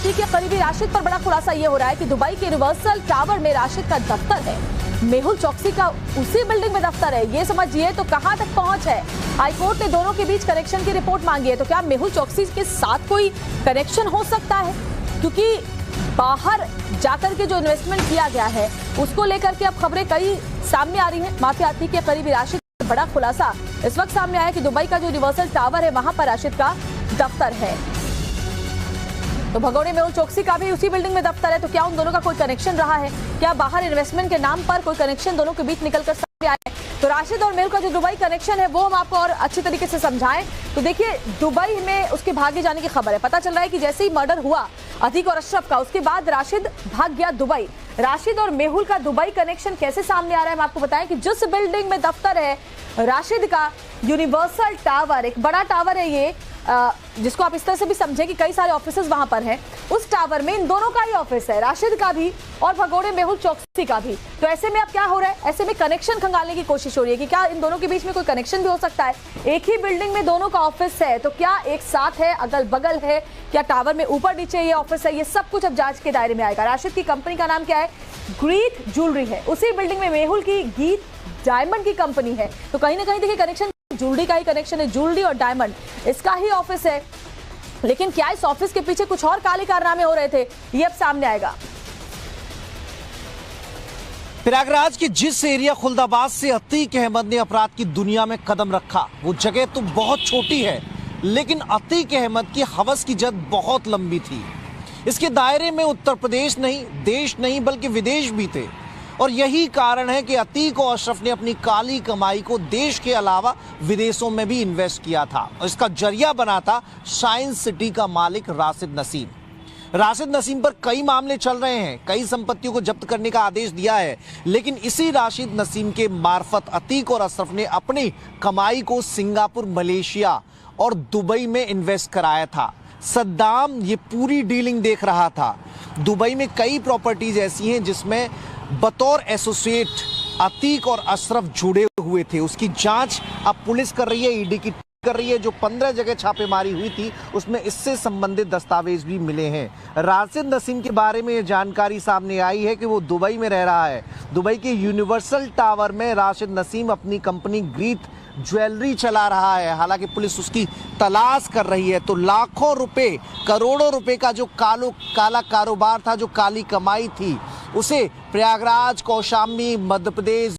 अतीक के करीबी राशिद पर बड़ा खुलासा ये हो रहा है कि दुबई के यूनिवर्सल टावर में राशिद का दफ्तर है। मेहुल चौकसी का उसी बिल्डिंग में दफ्तर है। ये समझिए तो कहां तक पहुंच है। हाईकोर्ट ने दोनों के बीच कनेक्शन की रिपोर्ट मांगी है। तो क्या मेहुल चौकसी के साथ कोई कनेक्शन हो सकता है? क्योंकि बाहर जाकर के जो इन्वेस्टमेंट किया गया है उसको लेकर के अब खबरें कई सामने आ रही हैं। माफिया अतीक के करीबी राशिद बड़ा खुलासा इस वक्त सामने आया कि दुबई का जो यूनिवर्सल टावर है वहां पर राशिद का दफ्तर है। तो भगोड़े मेहुल चौकसी का भी उसी बिल्डिंग में दफ्तर है। तो क्या उन दोनों का कोई कनेक्शन रहा है? क्या बाहर इन्वेस्टमेंट के नाम पर कोई कनेक्शन दोनों के बीच निकलकर सामने आया है? तो राशिद और मेहुल का जो दुबई कनेक्शन है वो हम आपको और अच्छी तरीके से समझाएं। तो देखिए, दुबई में उसके भागे जाने की खबर है। पता चल रहा है कि जैसे ही मर्डर हुआ अतीक और अशरफ का, उसके बाद राशिद भाग गया दुबई। राशिद और मेहुल का दुबई कनेक्शन कैसे सामने आ रहा है, हम आपको बताएं कि जिस बिल्डिंग में दफ्तर है राशिद का, यूनिवर्सल टावर, एक बड़ा टावर है ये, जिसको आप इस तरह से भी समझे कि कई सारे ऑफिसेज वहां पर हैं। उस टावर में इन दोनों का ही ऑफिस है, राशिद का भी और भगोड़े मेहुल चौकसी का भी। तो ऐसे में अब क्या हो रहा है, ऐसे में कनेक्शन खंगालने की कोशिश हो रही है कि क्या इन दोनों के बीच में कोई कनेक्शन भी हो सकता है। एक ही बिल्डिंग में दोनों का ऑफिस है, तो क्या एक साथ है, अगल बगल है, क्या टावर में ऊपर नीचे ये ऑफिस है, ये सब कुछ अब जांच के दायरे में आएगा। राशिद की कंपनी का नाम क्या है? गीत ज्वेलरी है। उसी बिल्डिंग में मेहुल की गीत डायमंड की कंपनी है। तो कहीं ना कहीं देखिए कनेक्शन ज्वेलरी का ही कनेक्शन है। ज्वेलरी और डायमंड इसका ही ऑफिस है। लेकिन क्या इस ऑफिस के पीछे कुछ और काले कारनामे हो रहे थे, ये अब सामने आएगा। प्रयागराज के जिस एरिया खुलदाबाद से अतीक अहमद ने अपराध की दुनिया में कदम रखा, वो जगह तो बहुत छोटी है, लेकिन अतीक अहमद की हवस की जद बहुत लंबी थी। इसके दायरे में उत्तर प्रदेश नहीं, देश नहीं, बल्कि विदेश भी थे। और यही कारण है कि अतीक और अशरफ ने अपनी काली कमाई को देश के अलावा विदेशों में भी इन्वेस्ट किया था। और इसका जरिया बना था साइंस सिटी का मालिक राशिद नसीम। राशिद नसीम पर कई मामले चल रहे हैं, कई संपत्तियों को जब्त करने का आदेश दिया है। लेकिन इसी राशिद नसीम के मार्फत अतीक और अशरफ ने अपनी कमाई को सिंगापुर, मलेशिया और दुबई में इन्वेस्ट कराया था। सद्दाम ये पूरी डीलिंग देख रहा था। दुबई में कई प्रॉपर्टीज ऐसी हैं जिसमें बतौर एसोसिएट अतीक और अशरफ जुड़े हुए थे। उसकी जांच अब पुलिस कर रही है, ईडी की कर रही है। जो 15 जगह छापेमारी हुई थी उसमें इससे संबंधित दस्तावेज भी मिले हैं। राशिद नसीम के बारे में ये जानकारी सामने आई है कि वो दुबई में रह रहा है। दुबई के यूनिवर्सल टावर में राशिद नसीम अपनी कंपनी गीत ज्वेलरी चला रहा है। हालांकि पुलिस उसकी तलाश कर रही है। तो लाखों रुपए, करोड़ों रुपए का जो काला कारोबार था, जो काली कमाई थी, उसे प्रयागराज, कौशाम्बी, मध्य प्रदेश,